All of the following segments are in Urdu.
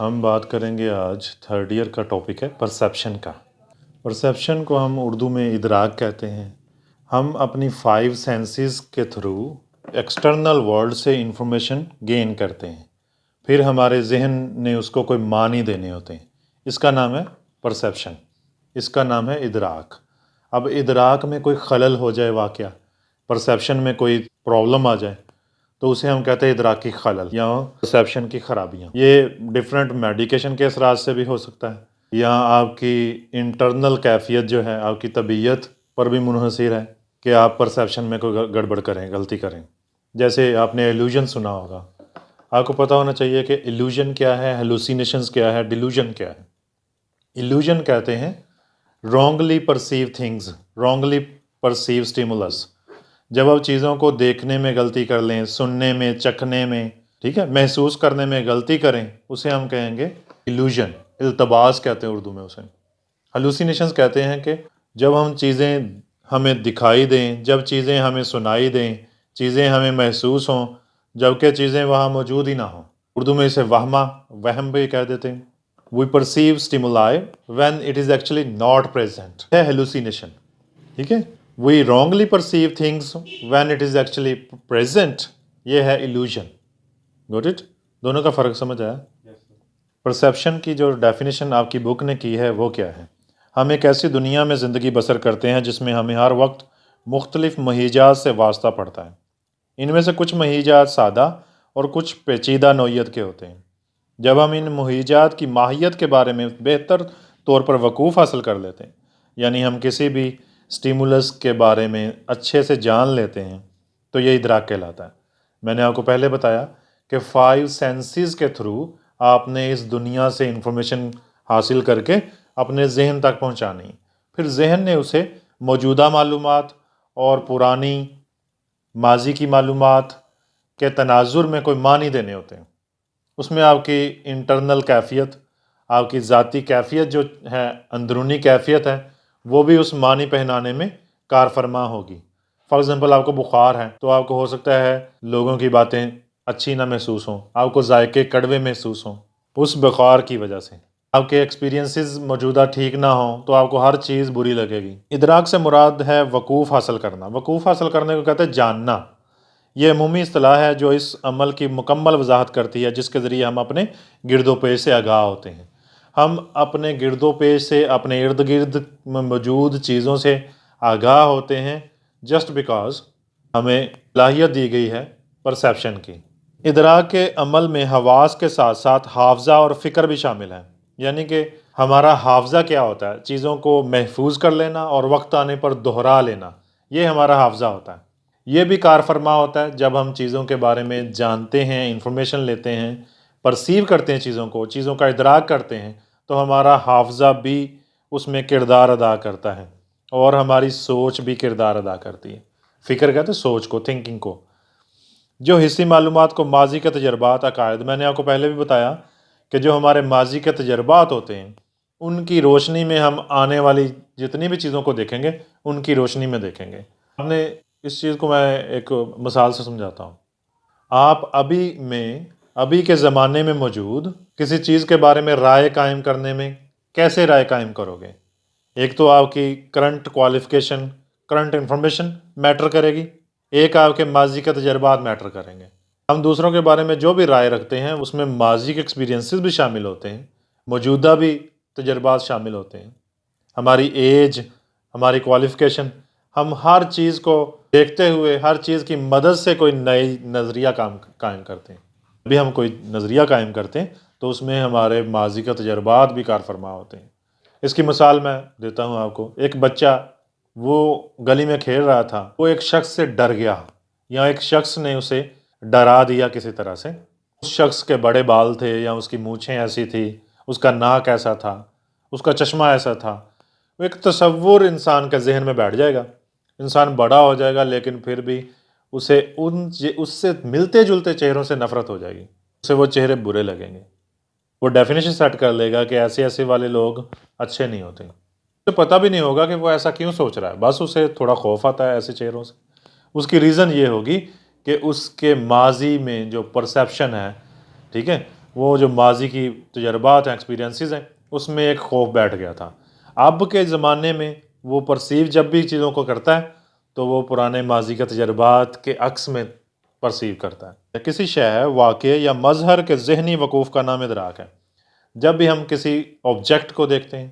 ہم بات کریں گے آج تھرڈ ایئر کا ٹاپک ہے پرسیپشن کا۔ پرسیپشن کو ہم اردو میں ادراک کہتے ہیں۔ ہم اپنی 5 سینسز کے تھرو ایکسٹرنل ورلڈ سے انفارمیشن گین کرتے ہیں، پھر ہمارے ذہن نے اس کو کوئی معنی دینے ہوتے ہیں۔ اس کا نام ہے پرسیپشن، اس کا نام ہے ادراک۔ اب ادراک میں کوئی خلل ہو جائے، واقعہ پرسیپشن میں کوئی پرابلم آ جائے تو اسے ہم کہتے ہیں ادراکی خلل یا پرسیپشن کی خرابیاں۔ یہ ڈفرینٹ میڈیکیشن کے اثرات سے بھی ہو سکتا ہے، یا آپ کی انٹرنل کیفیت جو ہے، آپ کی طبیعت پر بھی منحصر ہے کہ آپ پرسیپشن میں کوئی گڑبڑ کریں، غلطی کریں۔ جیسے آپ نے ایلیوژن سنا ہوگا، آپ کو پتہ ہونا چاہیے کہ ایلیوژن کیا ہے، ہیلوسینیشنز کیا ہے، ڈیلوژن کیا ہے۔ ایلیوژن کہتے ہیں wrongly perceive things, wrongly perceive stimulus. جب آپ چیزوں کو دیکھنے میں غلطی کر لیں، سننے میں، چکھنے میں، ٹھیک ہے، محسوس کرنے میں غلطی کریں، اسے ہم کہیں گے ایلیوژن، التباس کہتے ہیں اردو میں اسے۔ ہیلوسینیشنز کہتے ہیں کہ جب ہم چیزیں ہمیں دکھائی دیں، جب چیزیں ہمیں سنائی دیں، چیزیں ہمیں محسوس ہوں، جبکہ چیزیں وہاں موجود ہی نہ ہوں۔ اردو میں اسے وہم بھی کہہ دیتے ہیں۔ We perceive stimuli when it is actually not present ہے hallucination، ٹھیک ہے۔ We wrongly perceive things when it is actually present، یہ ہے illusion۔ Got it؟ دونوں کا فرق سمجھ آیا؟ پرسیپشن کی جو ڈیفینیشن آپ کی بک نے کی ہے وہ کیا ہے؟ ہم ایک ایسی دنیا میں زندگی بسر کرتے ہیں جس میں ہمیں ہر وقت مختلف مہیجات سے واسطہ پڑتا ہے۔ ان میں سے کچھ مہیجات سادہ اور کچھ پیچیدہ نوعیت کے ہوتے ہیں۔ جب ہم ان مہیجات کی ماہیت کے بارے میں بہتر طور پر وقوف حاصل کر لیتے ہیں، یعنی ہم کسی بھی سٹیمولس کے بارے میں اچھے سے جان لیتے ہیں، تو یہ ادراک کہلاتا ہے۔ میں نے آپ کو پہلے بتایا کہ 5 سینسز کے تھرو آپ نے اس دنیا سے انفارمیشن حاصل کر کے اپنے ذہن تک پہنچانی، پھر ذہن نے اسے موجودہ معلومات اور پرانی ماضی کی معلومات کے تناظر میں کوئی معنی دینے ہوتے ہیں۔ اس میں آپ کی انٹرنل کیفیت، آپ کی ذاتی کیفیت جو ہے، اندرونی کیفیت ہے، وہ بھی اس معنی پہنانے میں کار فرما ہوگی۔ فار ایگزامپل آپ کو بخار ہے تو آپ کو ہو سکتا ہے لوگوں کی باتیں اچھی نہ محسوس ہوں، آپ کو ذائقے کڑوے محسوس ہوں اس بخار کی وجہ سے۔ آپ کے ایکسپیرینسز موجودہ ٹھیک نہ ہوں تو آپ کو ہر چیز بری لگے گی۔ ادراک سے مراد ہے وقوف حاصل کرنا۔ وقوف حاصل کرنے کو کہتے ہیں جاننا۔ یہ عمومی اصطلاح ہے جو اس عمل کی مکمل وضاحت کرتی ہے جس کے ذریعے ہم اپنے گرد و پیش سے آگاہ ہوتے ہیں۔ ہم اپنے گرد و پیش سے، اپنے ارد گرد میں موجود چیزوں سے آگاہ ہوتے ہیں جسٹ بیکاز ہمیں صلاحیت دی گئی ہے پرسیپشن کی۔ ادراک کے عمل میں حواس کے ساتھ ساتھ حافظہ اور فکر بھی شامل ہیں، یعنی کہ ہمارا حافظہ کیا ہوتا ہے؟ چیزوں کو محفوظ کر لینا اور وقت آنے پر دہرا لینا، یہ ہمارا حافظہ ہوتا ہے۔ یہ بھی کار فرما ہوتا ہے جب ہم چیزوں کے بارے میں جانتے ہیں، انفارمیشن لیتے ہیں، پرسیو کرتے ہیں چیزوں کو، چیزوں کا ادراک کرتے ہیں، تو ہمارا حافظہ بھی اس میں کردار ادا کرتا ہے اور ہماری سوچ بھی کردار ادا کرتی ہے۔ فکر کہتے ہیں سوچ کو، تھنکنگ کو۔ جو حصی معلومات کو ماضی کے تجربات، عقائد، میں نے آپ کو پہلے بھی بتایا کہ جو ہمارے ماضی کے تجربات ہوتے ہیں ان کی روشنی میں ہم آنے والی جتنی بھی چیزوں کو دیکھیں گے ان کی روشنی میں دیکھیں گے۔ ہم نے اس چیز کو میں ایک مثال سے سمجھاتا ہوں۔ آپ ابھی کے زمانے میں موجود کسی چیز کے بارے میں رائے قائم کرنے میں کیسے رائے قائم کرو گے؟ ایک تو آپ کی current qualification, current information matter کرے گی، ایک آپ کے ماضی کے تجربات میٹر کریں گے۔ ہم دوسروں کے بارے میں جو بھی رائے رکھتے ہیں اس میں ماضی کے ایکسپیرینسز بھی شامل ہوتے ہیں، موجودہ بھی تجربات شامل ہوتے ہیں، ہماری ایج، ہماری کوالیفیکیشن۔ ہم ہر چیز کو دیکھتے ہوئے، ہر چیز کی مدد سے کوئی نئی نظریہ قائم کرتے ہیں۔ ابھی ہم کوئی نظریہ قائم کرتے ہیں تو اس میں ہمارے ماضی کا تجربات بھی کار فرما ہوتے ہیں۔ اس کی مثال میں دیتا ہوں آپ کو۔ ایک بچہ وہ گلی میں کھیل رہا تھا، وہ ایک شخص سے ڈر گیا، یا ایک شخص نے اسے ڈرا دیا کسی طرح سے۔ اس شخص کے بڑے بال تھے، یا اس کی مونچھیں ایسی تھی، اس کا ناک ایسا تھا، اس کا چشمہ ایسا تھا۔ وہ ایک تصور انسان کے ذہن میں بیٹھ جائے گا۔ انسان بڑا ہو جائے گا لیکن پھر بھی اسے اس سے ملتے جلتے چہروں سے نفرت ہو جائے گی، اسے وہ چہرے برے لگیں گے۔ وہ ڈیفینیشن سیٹ کر لے گا کہ ایسے والے لوگ اچھے نہیں ہوتے۔ اسے پتہ بھی نہیں ہوگا کہ وہ ایسا کیوں سوچ رہا ہے، بس اسے تھوڑا خوف آتا ہے ایسے چہروں سے۔ اس کی ریزن یہ ہوگی کہ اس کے ماضی میں جو پرسیپشن ہے، ٹھیک ہے، وہ جو ماضی کی تجربات ہیں، ایکسپیرینسز ہیں، اس میں ایک خوف بیٹھ گیا تھا۔ اب کے زمانے میں وہ پرسیو جب بھی چیزوں کو کرتا ہے تو وہ پرانے ماضی کے تجربات کے عکس میں پرسیو کرتا ہے۔ کسی شے، واقعے یا مظہر کے ذہنی وقوف کا نام ادراک ہے۔ جب بھی ہم کسی آبجیکٹ کو دیکھتے ہیں،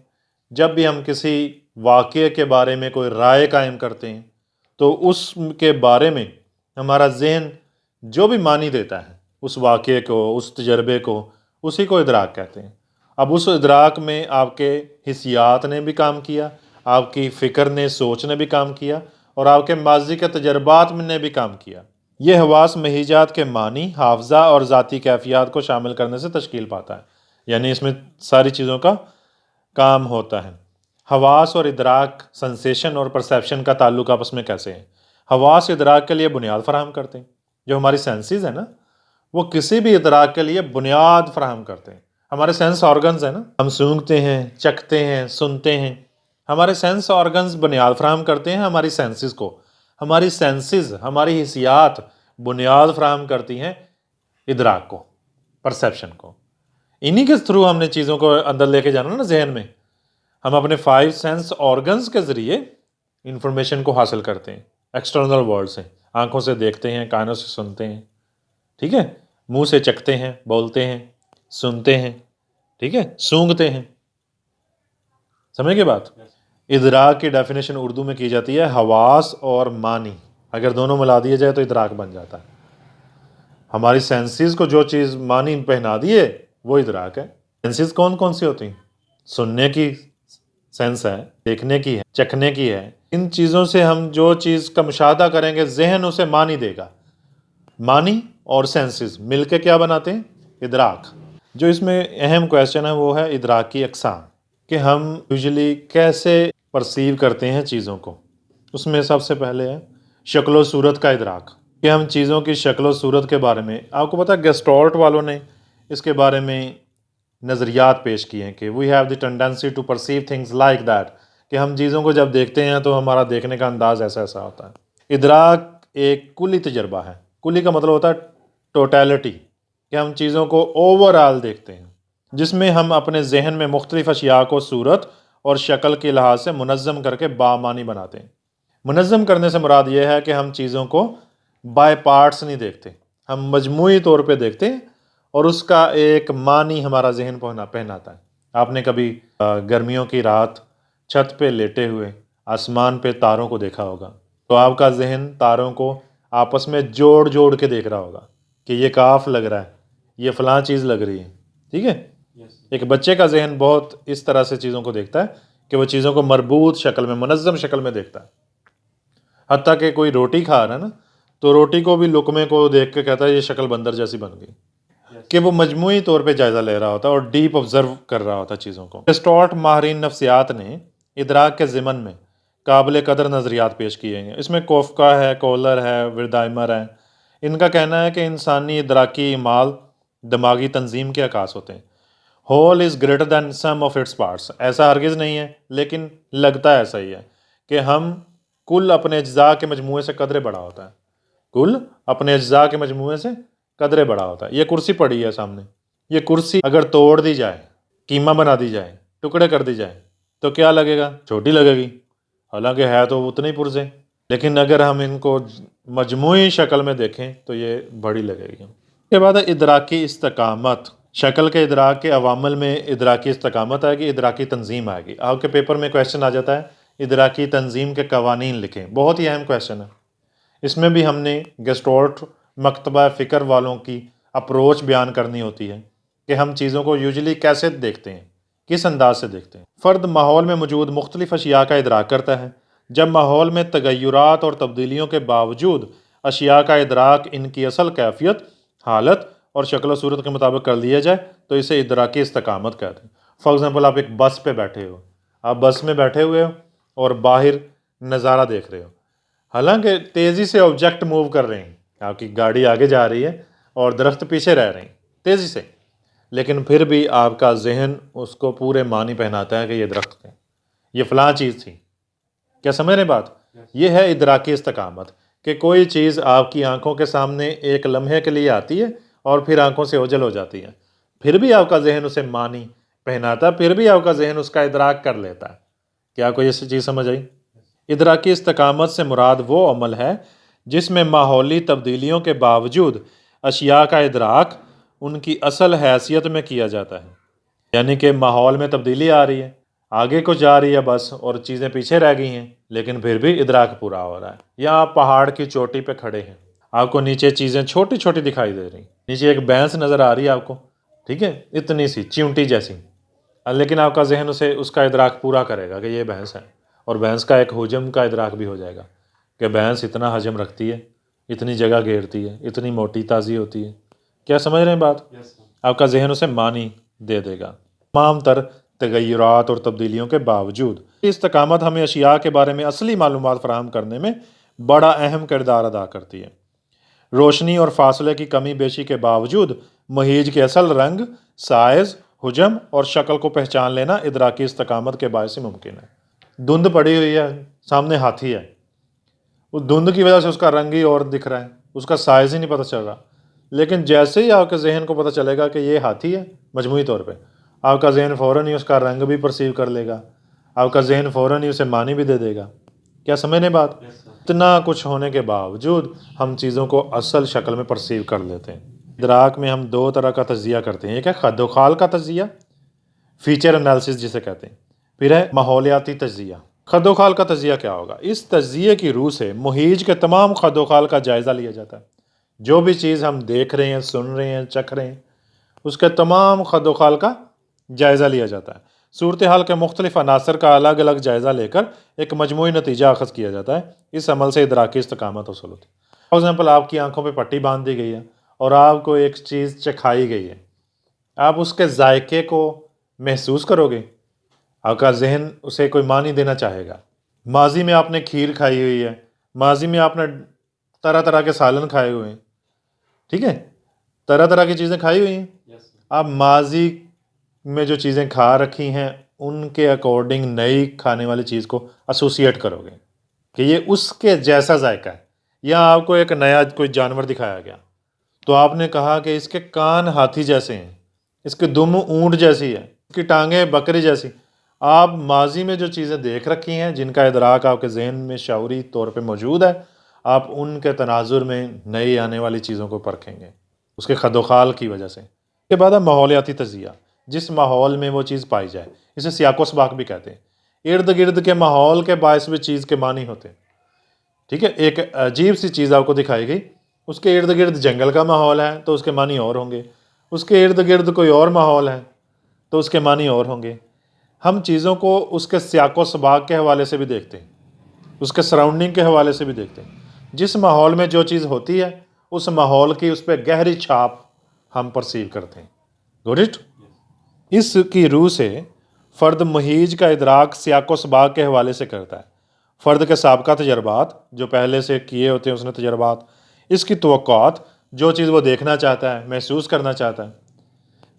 جب بھی ہم کسی واقعے کے بارے میں کوئی رائے قائم کرتے ہیں، تو اس کے بارے میں ہمارا ذہن جو بھی معنی دیتا ہے اس واقعے کو، اس تجربے کو، اسی کو ادراک کہتے ہیں۔ اب اس ادراک میں آپ کے حسیات نے بھی کام کیا، آپ کی فکر نے، سوچ نے بھی کام کیا، اور آپ کے ماضی کے تجربات نے بھی کام کیا۔ یہ حواس مہیجات کے معنی، حافظہ اور ذاتی کیفیات کو شامل کرنے سے تشکیل پاتا ہے، یعنی اس میں ساری چیزوں کا کام ہوتا ہے۔ حواس اور ادراک، سنسیشن اور پرسیپشن کا تعلق آپس میں کیسے ہے؟ حواس ادراک کے لیے بنیاد فراہم کرتے ہیں۔ جو ہماری سینسز ہیں نا، وہ کسی بھی ادراک کے لیے بنیاد فراہم کرتے ہیں۔ ہمارے سینس آرگنز ہیں نا، ہم سونگھتے ہیں، چکھتے ہیں، سنتے ہیں۔ ہمارے سینس آرگنز بنیاد فراہم کرتے ہیں ہماری سینسز کو۔ ہماری سینسز، ہماری حسیات بنیاد فراہم کرتی ہیں ادراک کو، پرسیپشن کو۔ انہی کے تھرو ہم نے چیزوں کو اندر لے کے جانا نا ذہن میں۔ ہم اپنے 5 سینس آرگنز کے ذریعے انفارمیشن کو حاصل کرتے ہیں ایکسٹرنل ورلڈ سے۔ آنکھوں سے دیکھتے ہیں، کانوں سے سنتے ہیں، ٹھیک ہے، منہ سے چکھتے ہیں، بولتے ہیں، سنتے ہیں، ٹھیک ہے، سونگھتے ہیں۔ سمجھ گئے بات؟ ادراک کی ڈیفینیشن اردو میں کی جاتی ہے حواس اور معنی، اگر دونوں ملا دیے جائے تو ادراک بن جاتا ہے۔ ہماری سینسز کو جو چیز معنی پہنا دیے وہ ادراک ہے۔ سینسز کون کون سی ہوتی ہیں؟ سننے کی سینس ہے، دیکھنے کی ہے، چکھنے کی ہے۔ ان چیزوں سے ہم جو چیز کا مشاہدہ کریں گے ذہن اسے معنی دے گا۔ معنی اور سینسز مل کے کیا بناتے ہیں؟ ادراک۔ جو اس میں اہم کویسچن ہے وہ ہے ادراک کی اقسام، کہ ہم یوزلی کیسے پرسیو کرتے ہیں چیزوں کو۔ اس میں سب سے پہلے ہے شکل و صورت کا ادراک، کہ ہم چیزوں کی شکل و صورت کے بارے میں، آپ کو پتہ ہے گیسٹالٹ والوں نے اس کے بارے میں نظریات پیش کیے ہیں کہ we have the tendency to perceive things like that, کہ ہم چیزوں کو جب دیکھتے ہیں تو ہمارا دیکھنے کا انداز ایسا ایسا ہوتا ہے۔ ادراک ایک کلی تجربہ ہے۔ کلی کا مطلب ہوتا ہے ٹوٹیلٹی، کہ ہم چیزوں کو اوور آل دیکھتے ہیں، جس میں ہم اپنے ذہن میں مختلف اشیاء کو صورت اور شکل کے لحاظ سے منظم کر کے بامعنی بناتے ہیں۔ منظم کرنے سے مراد یہ ہے کہ ہم چیزوں کو بائی پارٹس نہیں دیکھتے، ہم مجموعی طور پہ دیکھتے ہیں، اور اس کا ایک معنی ہمارا ذہن پہناتا ہے۔ آپ نے کبھی گرمیوں کی رات چھت پہ لیٹے ہوئے آسمان پہ تاروں کو دیکھا ہوگا، تو آپ کا ذہن تاروں کو آپس میں جوڑ جوڑ کے دیکھ رہا ہوگا کہ یہ کاف لگ رہا ہے، یہ فلاں چیز لگ رہی ہے، ٹھیک ہے۔ ایک بچے کا ذہن بہت اس طرح سے چیزوں کو دیکھتا ہے کہ وہ چیزوں کو مربوط شکل میں، منظم شکل میں دیکھتا ہے۔ حتیٰ کہ کوئی روٹی کھا رہا ہے نا، تو روٹی کو بھی لقمے کو دیکھ کے کہتا ہے یہ شکل بندر جیسی بن گئی، کہ وہ مجموعی طور پہ جائزہ لے رہا ہوتا ہے اور ڈیپ آبزرو کر رہا ہوتا ہے چیزوں کو۔ گیسٹالٹ ماہرین نفسیات نے ادراک کے ضمن میں قابل قدر نظریات پیش کیے ہیں۔ اس میں کوفکا ہے، کولر ہے، وردائمر ہے۔ ان کا کہنا ہے کہ انسانی ادراکی اعمال دماغی تنظیم کے عکاس ہوتے ہیں۔ Whole is greater than some of its parts, ایسا ہرگز نہیں ہے لیکن لگتا ایسا ہی ہے، کہ ہم کل اپنے اجزاء کے مجموعے سے قدرے بڑا ہوتا ہے۔ کل اپنے اجزاء کے مجموعے سے قدرے بڑا ہوتا ہے۔ یہ کرسی پڑی ہے سامنے، یہ کرسی اگر توڑ دی جائے، قیمہ بنا دی جائے، ٹکڑے کر دی جائے، تو کیا لگے گا؟ چھوٹی لگے گی، حالانکہ ہے تو اتنی پرزے، لیکن اگر ہم ان کو مجموعی شکل میں دیکھیں تو یہ بڑی لگے گی۔ اس کے بعد ہے ادراکی استقامت۔ شکل کے ادراک کے عوامل میں ادراکی استقامت آئے گی، ادراکی تنظیم آئے گی۔ آپ کے پیپر میں کویسچن آ جاتا ہے ادراکی تنظیم کے قوانین لکھیں، بہت ہی اہم کویسچن ہے۔ اس میں بھی ہم نے گیسٹالٹ مکتبہ فکر والوں کی اپروچ بیان کرنی ہوتی ہے کہ ہم چیزوں کو یوزلی کیسے دیکھتے ہیں، کس انداز سے دیکھتے ہیں۔ فرد ماحول میں موجود مختلف اشیاء کا ادراک کرتا ہے۔ جب ماحول میں تغیرات اور تبدیلیوں کے باوجود اشیاء کا ادراک ان کی اصل کیفیت، حالت اور شکل و صورت کے مطابق کر لیا جائے تو اسے ادراکی استقامت کہتے ہیں۔ فار ایگزامپل آپ ایک بس پہ بیٹھے ہو، آپ بس میں بیٹھے ہوئے ہو اور باہر نظارہ دیکھ رہے ہو، حالانکہ تیزی سے آبجیکٹ موو کر رہے ہیں، آپ کی گاڑی آگے جا رہی ہے اور درخت پیچھے رہ رہے ہیں تیزی سے، لیکن پھر بھی آپ کا ذہن اس کو پورے معنی پہناتا ہے کہ یہ درخت ہے، یہ فلاں چیز تھی۔ کیا سمجھ رہے بات؟ یہ ہے ادراکی استقامت، کہ کوئی چیز آپ کی آنکھوں کے سامنے ایک لمحے کے لیے آتی ہے اور پھر آنکھوں سے اوجھل ہو جاتی ہے، پھر بھی آپ کا ذہن اسے معنی پہناتا ہے، پھر بھی آپ کا ذہن اس کا ادراک کر لیتا ہے۔ کیا آپ کو یہ چیز سمجھ آئی؟ ادراکی استقامت سے مراد وہ عمل ہے جس میں ماحولی تبدیلیوں کے باوجود اشیاء کا ادراک ان کی اصل حیثیت میں کیا جاتا ہے۔ یعنی کہ ماحول میں تبدیلی آ رہی ہے، آگے کو جا رہی ہے بس، اور چیزیں پیچھے رہ گئی ہیں، لیکن پھر بھی ادراک پورا ہو رہا ہے۔ یا آپ پہاڑ کی چوٹی پہ کھڑے ہیں، آپ کو نیچے چیزیں چھوٹی چھوٹی دکھائی دے رہی، نیچے ایک بھینس نظر آ رہی ہے آپ کو، ٹھیک ہے، اتنی سی چیونٹی جیسی، لیکن آپ کا ذہن اس کا ادراک پورا کرے گا کہ یہ بھینس ہے، اور بھینس کا ایک حجم کا ادراک بھی ہو جائے گا کہ بھینس اتنا حجم رکھتی ہے، اتنی جگہ گھیرتی ہے، اتنی موٹی تازی ہوتی ہے۔ کیا سمجھ رہے ہیں بات؟ آپ کا ذہن اسے معنی دے دے گا تمام تر تغیرات اور تبدیلیوں کے باوجود۔ استقامت ہمیں اشیاء کے بارے میں اصلی معلومات فراہم کرنے میں بڑا اہم کردار ادا کرتی ہے۔ روشنی اور فاصلے کی کمی بیشی کے باوجود مہیج کے اصل رنگ، سائز، حجم اور شکل کو پہچان لینا ادراکی استقامت کے باعث ہی ممکن ہے۔ دھند پڑی ہوئی ہے، سامنے ہاتھی ہے، اس دھند کی وجہ سے اس کا رنگ ہی اور دکھ رہا ہے، اس کا سائز ہی نہیں پتہ چل رہا، لیکن جیسے ہی آپ کے ذہن کو پتہ چلے گا کہ یہ ہاتھی ہے، مجموعی طور پہ آپ کا ذہن فوراً ہی اس کا رنگ بھی پرسیو کر لے گا، آپ کا ذہن فوراً ہی اسے معنی بھی دے دے گا۔ کیا سمجھنے بات؟ اتنا کچھ ہونے کے باوجود ہم چیزوں کو اصل شکل میں پرسیو کر لیتے ہیں۔ ادراک میں ہم دو طرح کا تجزیہ کرتے ہیں، ایک ہے خد و خال کا تجزیہ، فیچر انالیسس جسے کہتے ہیں، پھر ہے ماحولیاتی تجزیہ۔ خد و خال کا تجزیہ کیا ہوگا؟ اس تجزیے کی روح سے محیط کے تمام خد و خال کا جائزہ لیا جاتا ہے۔ جو بھی چیز ہم دیکھ رہے ہیں، سن رہے ہیں، چکھ رہے ہیں، اس کے تمام خد و خال کا جائزہ لیا جاتا ہے۔ صورتحال کے مختلف عناصر کا الگ الگ جائزہ لے کر ایک مجموعی نتیجہ اخذ کیا جاتا ہے۔ اس عمل سے ادراکی استقامت حاصل ہوتی ہے۔ فار ایگزامپل، آپ کی آنکھوں پہ پٹی باندھ دی گئی ہے اور آپ کو ایک چیز چکھائی گئی ہے، آپ اس کے ذائقے کو محسوس کرو گے، آپ کا ذہن اسے کوئی معنی دینا چاہے گا۔ ماضی میں آپ نے کھیر کھائی ہوئی ہے، ماضی میں آپ نے طرح طرح کے سالن کھائے ہوئے ہیں، ٹھیک ہے، طرح طرح کی چیزیں کھائی ہوئی ہیں، آپ ماضی میں جو چیزیں کھا رکھی ہیں ان کے اکارڈنگ نئی کھانے والی چیز کو ایسوسیٹ کرو گے کہ یہ اس کے جیسا ذائقہ ہے۔ یا آپ کو ایک نیا کوئی جانور دکھایا گیا تو آپ نے کہا کہ اس کے کان ہاتھی جیسے ہیں، اس کے دم اونٹ جیسی ہے، اس کی ٹانگیں بکری جیسی۔ آپ ماضی میں جو چیزیں دیکھ رکھی ہیں، جن کا ادراک آپ کے ذہن میں شعوری طور پہ موجود ہے، آپ ان کے تناظر میں نئی آنے والی چیزوں کو پرکھیں گے اس کے خد و خال کی وجہ سے۔ اس کے بعد ہے ماحولیاتی تجزیہ، جس ماحول میں وہ چیز پائی جائے، اسے سیاق و سباق بھی کہتے ہیں۔ ارد گرد کے ماحول کے باعث بھی چیز کے معنی ہوتے ہیں، ٹھیک ہے۔ ایک عجیب سی چیز آپ کو دکھائی گئی، اس کے ارد گرد جنگل کا ماحول ہے تو اس کے معنی اور ہوں گے، اس کے ارد گرد کوئی اور ماحول ہے تو اس کے معنی اور ہوں گے۔ ہم چیزوں کو اس کے سیاق و سباق کے حوالے سے بھی دیکھتے ہیں، اس کے سراؤنڈنگ کے حوالے سے بھی دیکھتے ہیں۔ جس ماحول میں جو چیز ہوتی ہے، اس ماحول کی اس پہ گہری چھاپ ہم پرسیو کرتے ہیں۔ گوٹ اٹ؟ اس کی روح سے فرد محیط کا ادراک سیاق و سباق کے حوالے سے کرتا ہے۔ فرد کے سابقہ تجربات، جو پہلے سے کیے ہوتے ہیں اس نے تجربات، اس کی توقعات، جو چیز وہ دیکھنا چاہتا ہے، محسوس کرنا چاہتا ہے۔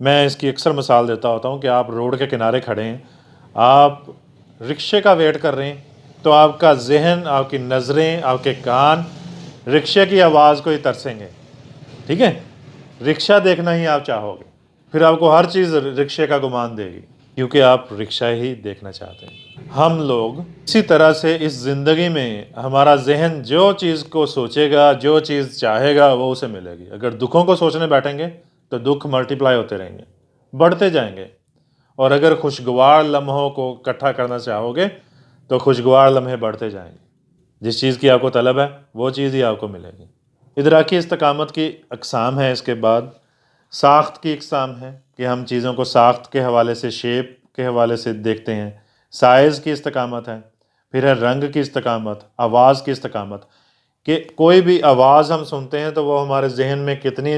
میں اس کی اکثر مثال دیتا ہوتا ہوں کہ آپ روڈ کے کنارے کھڑے ہیں، آپ رکشے کا ویٹ کر رہے ہیں، تو آپ کا ذہن، آپ کی نظریں، آپ کے کان رکشے کی آواز کو ہی ترسیں گے، ٹھیک ہے، رکشہ دیکھنا ہی آپ چاہو گے، پھر آپ کو ہر چیز رکشے کا گمان دے گی، کیونکہ آپ رکشہ ہی دیکھنا چاہتے ہیں۔ ہم لوگ اسی طرح سے اس زندگی میں ہمارا ذہن جو چیز کو سوچے گا، جو چیز چاہے گا، وہ اسے ملے گی۔ اگر دکھوں کو سوچنے بیٹھیں گے تو دکھ ملٹیپلائی ہوتے رہیں گے، بڑھتے جائیں گے، اور اگر خوشگوار لمحوں کو اکٹھا کرنا چاہو گے تو خوشگوار لمحے بڑھتے جائیں گے۔ جس چیز کی آپ کو طلب ہے وہ چیز ہی آپ کو ملے گی۔ ادراکی استقامت کی اقسام ہے، اس کے بعد ساخت کی اقسام ہے کہ ہم چیزوں کو ساخت کے حوالے سے، شیپ کے حوالے سے دیکھتے ہیں۔ سائز کی استقامت ہے، پھر ہے رنگ کی استقامت، آواز کی استقامت، کہ کوئی بھی آواز ہم سنتے ہیں تو وہ ہمارے ذہن میں کتنی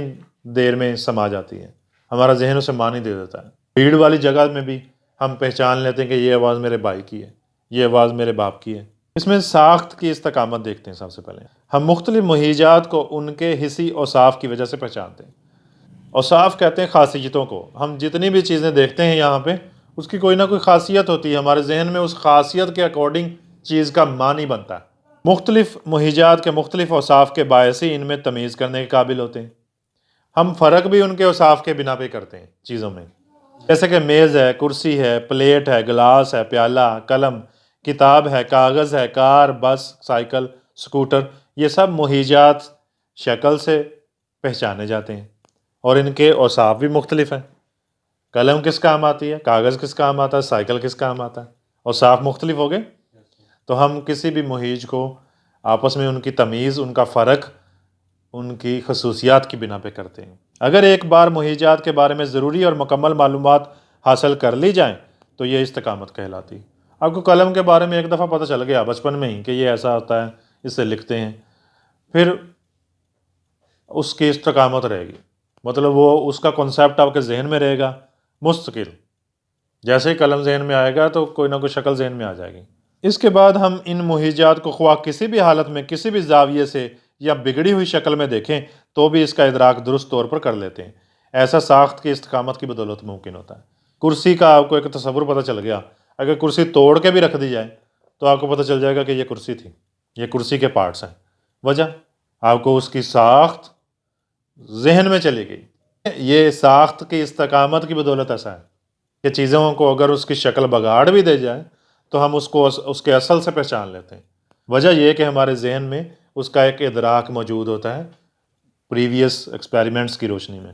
دیر میں سما جاتی ہے، ہمارا ذہن اسے معنی دے دیتا ہے۔ بھیڑ والی جگہ میں بھی ہم پہچان لیتے ہیں کہ یہ آواز میرے بھائی کی ہے، یہ آواز میرے باپ کی ہے۔ اس میں ساخت کی استقامت دیکھتے ہیں۔ سب سے پہلے ہم مختلف مہیجات کو ان کے حسی اوصاف کی وجہ سے پہچانتے ہیں۔ اوصاف کہتے ہیں خاصیتوں کو۔ ہم جتنی بھی چیزیں دیکھتے ہیں یہاں پہ، اس کی کوئی نہ کوئی خاصیت ہوتی ہے، ہمارے ذہن میں اس خاصیت کے اکارڈنگ چیز کا معنی بنتا ہے۔ مختلف مہیجات کے مختلف اوصاف کے باعث ہی ان میں تمیز کرنے کے قابل ہوتے ہیں۔ ہم فرق بھی ان کے اوصاف کے بنا پہ کرتے ہیں چیزوں میں، جیسے کہ میز ہے، کرسی ہے، پلیٹ ہے، گلاس ہے، پیالہ، قلم، کتاب ہے، کاغذ ہے، کار، بس، سائیکل، سکوٹر، یہ سب مہیجات شکل سے پہچانے جاتے ہیں اور ان کے اوصاف بھی مختلف ہیں۔ قلم کس کام آتی ہے، کاغذ کس کام آتا ہے، سائیکل کس کام آتا ہے، اوصاف مختلف ہو گئے۔ تو ہم کسی بھی مہیج کو آپس میں ان کی تمیز، ان کا فرق، ان کی خصوصیات کی بنا پہ کرتے ہیں۔ اگر ایک بار مہیجات کے بارے میں ضروری اور مکمل معلومات حاصل کر لی جائیں تو یہ استقامت کہلاتی۔ آپ کو قلم کے بارے میں ایک دفعہ پتہ چل گیا بچپن میں ہی کہ یہ ایسا ہوتا ہے، اس سے لکھتے ہیں، پھر اس کی استقامت رہے گی، مطلب وہ اس کا کنسیپٹ آپ کے ذہن میں رہے گا مستقل۔ جیسے ہی قلم ذہن میں آئے گا تو کوئی نہ کوئی شکل ذہن میں آ جائے گی۔ اس کے بعد ہم ان مہیجات کو خواہ کسی بھی حالت میں، کسی بھی زاویے سے یا بگڑی ہوئی شکل میں دیکھیں تو بھی اس کا ادراک درست طور پر کر لیتے ہیں۔ ایسا ساخت کی استقامت کی بدولت ممکن ہوتا ہے۔ کرسی کا آپ کو ایک تصور پتہ چل گیا، اگر کرسی توڑ کے بھی رکھ دی جائے تو آپ کو پتہ چل جائے گا کہ یہ کرسی تھی، یہ کرسی کے پارٹس ہیں۔ وجہ آپ کو اس کی ساخت ذہن میں چلی گئی۔ یہ ساخت کی استقامت کی بدولت ایسا ہے کہ چیزوں کو اگر اس کی شکل بگاڑ بھی دے جائے تو ہم اس کو اس کے اصل سے پہچان لیتے ہیں۔ وجہ یہ کہ ہمارے ذہن میں اس کا ایک ادراک موجود ہوتا ہے پریویس ایکسپیریمنٹس کی روشنی میں،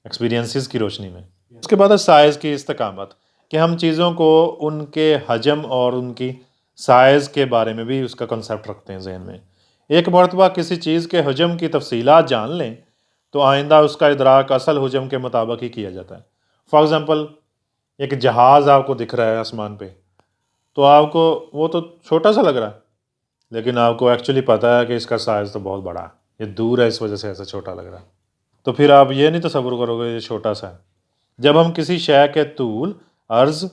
ایکسپیرینسز کی روشنی میں۔ اس کے بعد ہے سائز کی استقامت، کہ ہم چیزوں کو ان کے حجم اور ان کی سائز کے بارے میں بھی اس کا کنسیپٹ رکھتے ہیں ذہن میں۔ ایک مرتبہ کسی چیز کے حجم کی تفصیلات جان لیں تو آئندہ اس کا ادراک اصل حجم کے مطابق ہی کیا جاتا ہے۔ فار ایگزامپل ایک جہاز آپ کو دکھ رہا ہے آسمان پہ، تو آپ کو وہ تو چھوٹا سا لگ رہا ہے، لیکن آپ کو ایکچولی پتہ ہے کہ اس کا سائز تو بہت بڑا ہے، یہ دور ہے اس وجہ سے ایسا چھوٹا لگ رہا ہے۔ تو پھر آپ یہ نہیں تصور کرو گے یہ چھوٹا سا ہے۔ جب ہم کسی شے کے طول، عرض،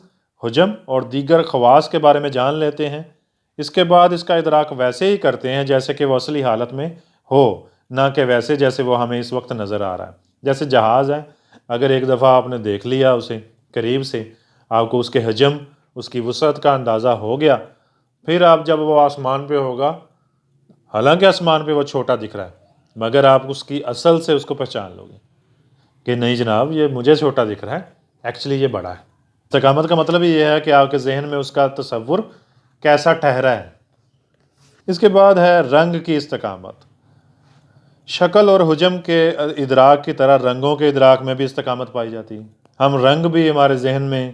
حجم اور دیگر خواص کے بارے میں جان لیتے ہیں، اس کے بعد اس کا ادراک ویسے ہی کرتے ہیں جیسے کہ وہ اصلی حالت میں ہو، نہ کہ ویسے جیسے وہ ہمیں اس وقت نظر آ رہا ہے۔ جیسے جہاز ہے، اگر ایک دفعہ آپ نے دیکھ لیا اسے قریب سے، آپ کو اس کے حجم، اس کی وسعت کا اندازہ ہو گیا، پھر آپ جب وہ آسمان پہ ہوگا، حالانکہ آسمان پہ وہ چھوٹا دکھ رہا ہے، مگر آپ اس کی اصل سے اس کو پہچان لو گے کہ نہیں جناب یہ مجھے چھوٹا دکھ رہا ہے، ایکچولی یہ بڑا ہے۔ استقامت کا مطلب یہ ہے کہ آپ کے ذہن میں اس کا تصور کیسا ٹھہرا ہے۔ اس کے بعد ہے رنگ کی استقامت۔ شکل اور حجم کے ادراک کی طرح رنگوں کے ادراک میں بھی استقامت پائی جاتی ہے۔ ہم رنگ بھی ہمارے ذہن میں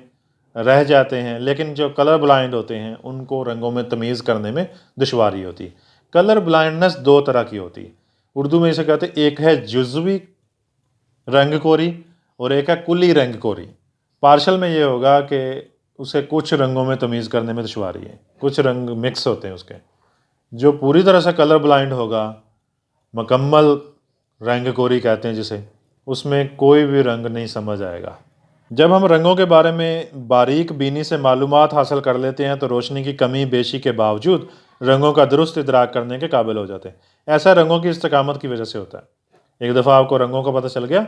رہ جاتے ہیں، لیکن جو کلر بلائنڈ ہوتے ہیں ان کو رنگوں میں تمیز کرنے میں دشواری ہوتی ہے۔ کلر بلائنڈنس دو طرح کی ہوتی ہے، اردو میں اسے کہتے ہیں، ایک ہے جزوی رنگ کوری اور ایک ہے کلی رنگ کوری۔ پارشل میں یہ ہوگا کہ اسے کچھ رنگوں میں تمیز کرنے میں دشواری ہے، کچھ رنگ مکس ہوتے ہیں اس کے۔ جو پوری طرح سے کلر بلائنڈ ہوگا، مکمل رنگ کوری کہتے ہیں جسے، اس میں کوئی بھی رنگ نہیں سمجھ آئے گا۔ جب ہم رنگوں کے بارے میں باریک بینی سے معلومات حاصل کر لیتے ہیں تو روشنی کی کمی بیشی کے باوجود رنگوں کا درست ادراک کرنے کے قابل ہو جاتے ہیں۔ ایسا رنگوں کی استقامت کی وجہ سے ہوتا ہے۔ ایک دفعہ آپ کو رنگوں کا پتہ چل گیا،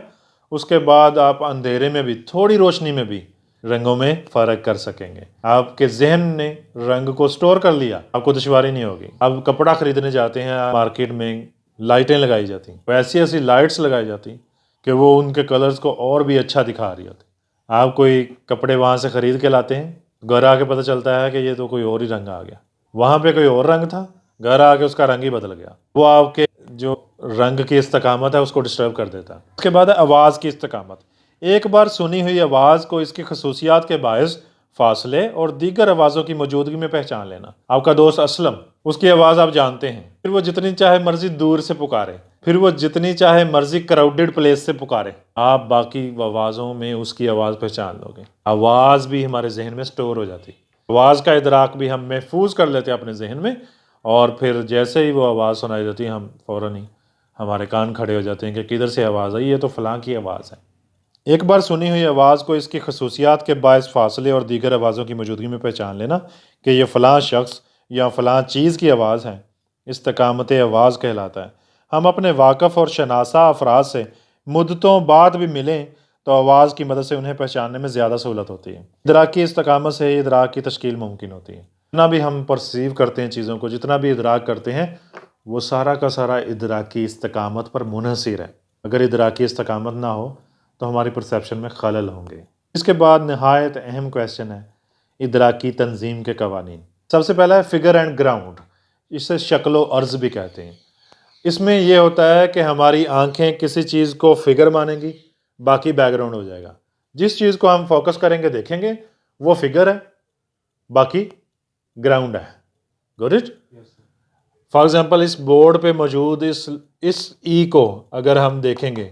اس کے بعد آپ اندھیرے میں بھی، تھوڑی روشنی میں بھی رنگوں میں فرق کر سکیں گے۔ آپ کے ذہن نے رنگ کو سٹور کر لیا، آپ کو دشواری نہیں ہوگی۔ اب کپڑا خریدنے جاتے ہیں مارکیٹ میں، لائٹیں لگائی جاتی ہیں، ایسی ایسی لائٹس لگائی جاتی ہیں کہ وہ ان کے کلرز کو اور بھی اچھا دکھا رہی ہوتی۔ آپ کوئی کپڑے وہاں سے خرید کے لاتے ہیں، گھر آ کے پتہ چلتا ہے کہ یہ تو کوئی اور ہی رنگ آ گیا، وہاں پہ کوئی اور رنگ تھا، گھر آ کے اس کا رنگ ہی بدل گیا۔ وہ آپ کے جو رنگ کی استقامت ہے اس کو ڈسٹرب کر دیتا ہے۔ اس کے بعد ہے آواز کی استقامت۔ ایک بار سنی ہوئی آواز کو اس کی خصوصیات کے باعث فاصلے اور دیگر آوازوں کی موجودگی میں پہچان لینا۔ آپ کا دوست اسلم، اس کی آواز آپ جانتے ہیں، پھر وہ جتنی چاہے مرضی دور سے پکارے، پھر وہ جتنی چاہے مرضی کراؤڈڈ پلیس سے پکارے، آپ باقی آوازوں میں اس کی آواز پہچان لو گے۔ آواز بھی ہمارے ذہن میں سٹور ہو جاتی، آواز کا ادراک بھی ہم محفوظ کر لیتے ہیں اپنے ذہن میں، اور پھر جیسے ہی وہ آواز سنائی دیتی ہے ہم فوراً ہی ہمارے کان کھڑے ہو جاتے ہیں کہ کدھر سے آواز آئی، یہ تو فلاں کی آواز ہے۔ ایک بار سنی ہوئی آواز کو اس کی خصوصیات کے باعث فاصلے اور دیگر آوازوں کی موجودگی میں پہچان لینا کہ یہ فلاں شخص یا فلاں چیز کی آواز ہے، استقامت آواز کہلاتا ہے۔ ہم اپنے واقف اور شناسا افراد سے مدتوں بعد بھی ملیں تو آواز کی مدد سے انہیں پہچاننے میں زیادہ سہولت ہوتی ہے۔ ادراکی استقامت سے ہی ادراک کی تشکیل ممکن ہوتی ہے۔ جتنا بھی ہم پرسیو کرتے ہیں چیزوں کو، جتنا بھی ادراک کرتے ہیں، وہ سارا کا سارا ادراکی استقامت پر منحصر ہے۔ اگر ادراکی استقامت نہ ہو تو ہماری پرسیپشن میں خلل ہوں گے۔ اس کے بعد نہایت اہم کویشچن ہے ادراکی تنظیم کے قوانین۔ سب سے پہلا ہے فگر اینڈ گراؤنڈ، اسے شکل و عرض بھی کہتے ہیں۔ اس میں یہ ہوتا ہے کہ ہماری آنکھیں کسی چیز کو فگر مانیں گی، باقی بیک گراؤنڈ ہو جائے گا۔ جس چیز کو ہم فوکس کریں گے دیکھیں گے وہ فگر ہے، باقی گراؤنڈ ہے۔ Got it? فار ایگزامپل اس بورڈ پہ موجود اس ای کو اگر ہم دیکھیں گے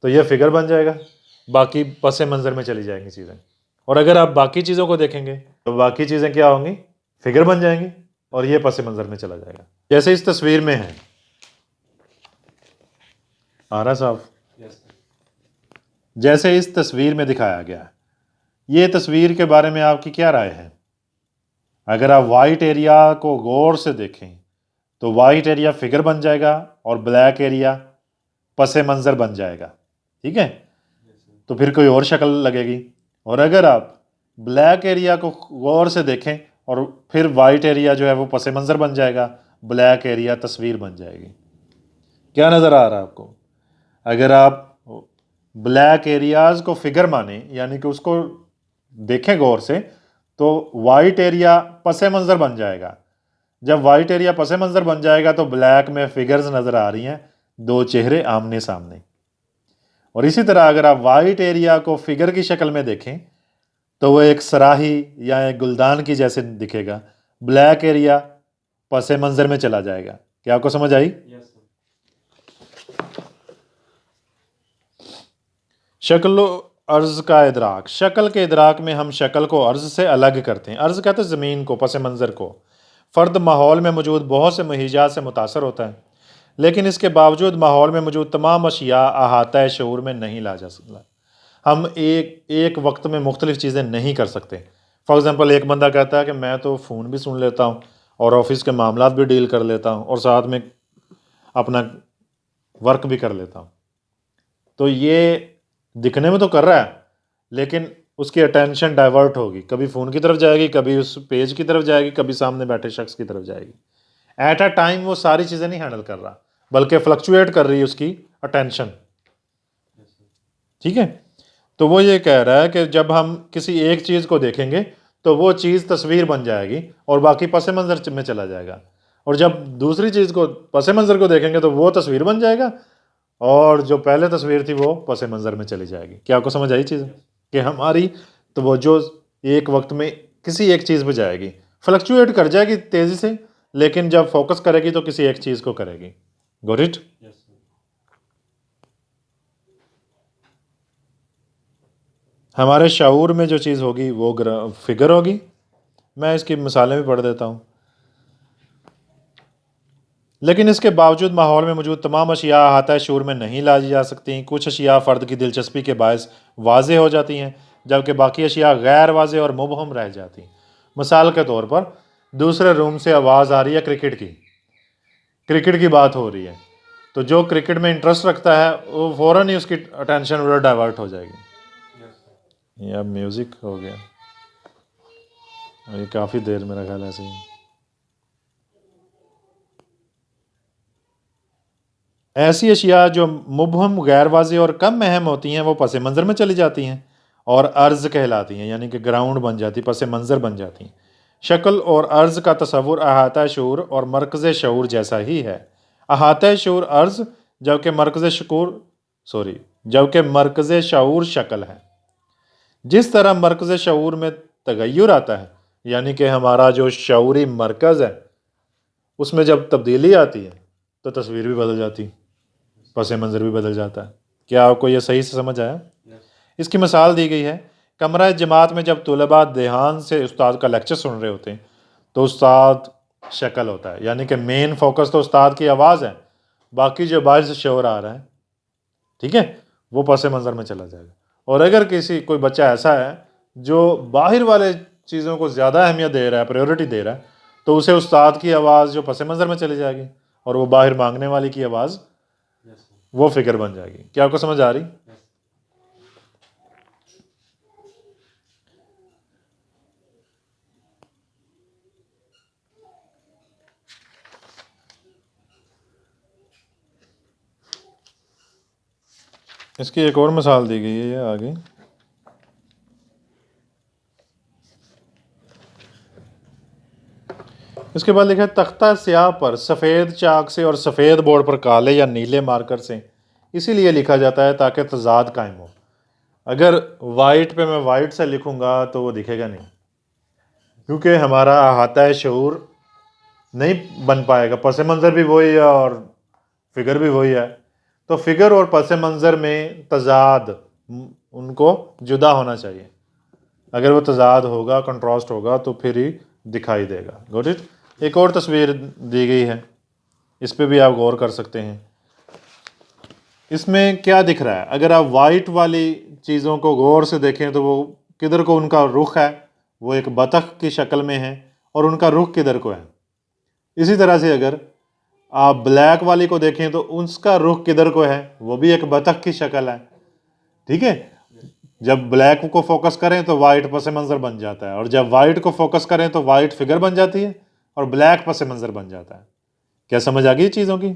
تو یہ فگر بن جائے گا، باقی پس منظر میں چلی جائیں گی چیزیں۔ اور اگر آپ باقی چیزوں کو دیکھیں گے تو باقی چیزیں کیا ہوں گی؟ فگر بن جائیں گی اور یہ پس منظر میں چلا جائے گا۔ جیسے اس تصویر میں ہے، آ رہا صاحب؟ جیسے اس تصویر میں دکھایا گیا ہے، یہ تصویر کے بارے میں آپ کی کیا رائے ہے؟ اگر آپ وائٹ ایریا کو غور سے دیکھیں تو وائٹ ایریا فگر بن جائے گا اور بلیک ایریا پس منظر بن جائے گا، ٹھیک ہے؟ تو پھر کوئی اور شکل لگے گی۔ اور اگر آپ بلیک ایریا کو غور سے دیکھیں اور پھر وائٹ ایریا جو ہے وہ پس منظر بن جائے گا، بلیک ایریا تصویر بن جائے گی۔ کیا نظر آ رہا ہے آپ کو؟ اگر آپ بلیک ایریاز کو فگر مانیں یعنی کہ اس کو دیکھیں غور سے تو وائٹ ایریا پس منظر بن جائے گا۔ جب وائٹ ایریا پس منظر بن جائے گا تو بلیک میں فگرز نظر آ رہی ہیں، دو چہرے آمنے سامنے۔ اور اسی طرح اگر آپ وائٹ ایریا کو فگر کی شکل میں دیکھیں تو وہ ایک صراحی یا ایک گلدان کی جیسے دکھے گا، بلیک ایریا پس منظر میں چلا جائے گا۔ کیا آپ کو سمجھ آئی؟ شکل و عرض کا ادراک۔ شکل کے ادراک میں ہم شکل کو عرض سے الگ کرتے ہیں۔ عرض کہتے ہیں زمین کو، پس منظر کو۔ فرد ماحول میں موجود بہت سے مہیجات سے متاثر ہوتا ہے، لیکن اس کے باوجود ماحول میں موجود تمام اشیاء احاطۂ شعور میں نہیں لا جا سکتا۔ ہم ایک وقت میں مختلف چیزیں نہیں کر سکتے۔ فار ایگزامپل ایک بندہ کہتا ہے کہ میں تو فون بھی سن لیتا ہوں اور آفس کے معاملات بھی ڈیل کر لیتا ہوں اور ساتھ میں اپنا ورک بھی کر لیتا ہوں، تو یہ دکھنے میں تو کر رہا ہے لیکن اس کی اٹینشن ڈائیورٹ ہوگی، کبھی فون کی طرف جائے گی، کبھی اس پیج کی طرف جائے گی، کبھی سامنے بیٹھے شخص کی طرف جائے گی۔ ایٹ اے ٹائم وہ ساری چیزیں نہیں ہینڈل کر رہا بلکہ فلکچویٹ کر رہی ہے اس کی اٹینشن، ٹھیک ہے؟ تو وہ یہ کہہ رہا ہے کہ جب ہم کسی ایک چیز کو دیکھیں گے تو وہ چیز تصویر بن جائے گی اور باقی پس منظر میں چلا جائے گا، اور جب دوسری چیز کو پس منظر کو دیکھیں گے تو وہ تصویر بن جائے گا اور جو پہلے تصویر تھی وہ پس منظر میں چلی جائے گی۔ کیا آپ کو سمجھ آئی چیز کہ ہماری توجہ ایک وقت میں کسی ایک چیز پہ جائے گی، فلکچویٹ کر جائے گی تیزی سے، لیکن جب فوکس کرے گی تو کسی ایک چیز کو کرے گی۔ گوٹ اٹ؟ ہمارے شعور میں جو چیز ہوگی وہ فگر ہوگی۔ میں اس کی مثالیں بھی پڑھ دیتا ہوں۔ لیکن اس کے باوجود ماحول میں موجود تمام اشیاء احاطۂ شعور میں نہیں لائی جا سکتی۔ کچھ اشیاء فرد کی دلچسپی کے باعث واضح ہو جاتی ہیں جبکہ باقی اشیاء غیر واضح اور مبہم رہ جاتی ہیں۔ مثال کے طور پر دوسرے روم سے آواز آ رہی ہے کرکٹ کی بات ہو رہی ہے، تو جو کرکٹ میں انٹرسٹ رکھتا ہے وہ فوراً ہی اس کی اٹینشن ادھر ڈائیورٹ ہو جائے گی۔ یہ اب میوزک ہو گیا، یہ کافی دیر میرا خیال ایسے ہی۔ ایسی اشیاء جو مبہم، غیر واضح اور کم اہم ہوتی ہیں وہ پس منظر میں چلی جاتی ہیں اور عرض کہلاتی ہیں، یعنی کہ گراؤنڈ بن جاتی، پس منظر بن جاتی ہیں۔ شکل اور عرض کا تصور احاطۂ شعور اور مرکز شعور جیسا ہی ہے۔ احاطۂ شعور عرض جبکہ مرکز شعور شکل ہے۔ جس طرح مرکز شعور میں تغیر آتا ہے، یعنی کہ ہمارا جو شعوری مرکز ہے اس میں جب تبدیلی آتی ہے تو تصویر بھی بدل جاتی ہے، پس منظر بھی بدل جاتا ہے۔ کیا آپ کو یہ صحیح سے سمجھ آیا؟ اس کی مثال دی گئی ہے کمرہ جماعت میں جب طلباء دھیان سے استاد کا لیکچر سن رہے ہوتے ہیں تو استاد شکل ہوتا ہے، یعنی کہ مین فوکس تو استاد کی آواز ہے، باقی جو باہر سے شور آ رہا ہے، ٹھیک ہے، وہ پس منظر میں چلا جائے گا۔ اور اگر کوئی بچہ ایسا ہے جو باہر والے چیزوں کو زیادہ اہمیت دے رہا ہے، پریورٹی دے رہا ہے، تو اسے استاد کی آواز جو پس منظر میں چلی جائے گی اور وہ باہر مانگنے والی کی آواز وہ فگر بن جائے گی۔ کیا آپ کو سمجھ آ رہی؟ اس کی ایک اور مثال دی گئی ہے یہ آگے. اس کے بعد لکھا ہے تختہ سیاہ پر سفید چاک سے اور سفید بورڈ پر کالے یا نیلے مارکر سے اسی لیے لکھا جاتا ہے تاکہ تضاد قائم ہو. اگر وائٹ پہ میں وائٹ سے لکھوں گا تو وہ دکھے گا نہیں، کیونکہ ہمارا احاطہ شعور نہیں بن پائے گا. پس منظر بھی وہی ہے اور فگر بھی وہی ہے، تو فگر اور پس منظر میں تضاد ان کو جدا ہونا چاہیے. اگر وہ تضاد ہوگا، کنٹراسٹ ہوگا تو پھر ہی دکھائی دے گا. گوٹ اٹ. ایک اور تصویر دی گئی ہے، اس پہ بھی آپ غور کر سکتے ہیں. اس میں کیا دکھ رہا ہے؟ اگر آپ وائٹ والی چیزوں کو غور سے دیکھیں تو وہ کدھر کو ان کا رخ ہے، وہ ایک بطخ کی شکل میں ہے، اور ان کا رخ کدھر کو ہے. اسی طرح سے اگر آپ بلیک والی کو دیکھیں تو اس کا رخ کدھر کو ہے، وہ بھی ایک بطخ کی شکل ہے. ٹھیک ہے. جب بلیک کو فوکس کریں تو وائٹ پس منظر بن جاتا ہے، اور جب وائٹ کو فوکس کریں تو وائٹ فگر بن جاتی ہے اور بلیک پس منظر بن جاتا ہے. کیا سمجھ آ گئی چیزوں کی؟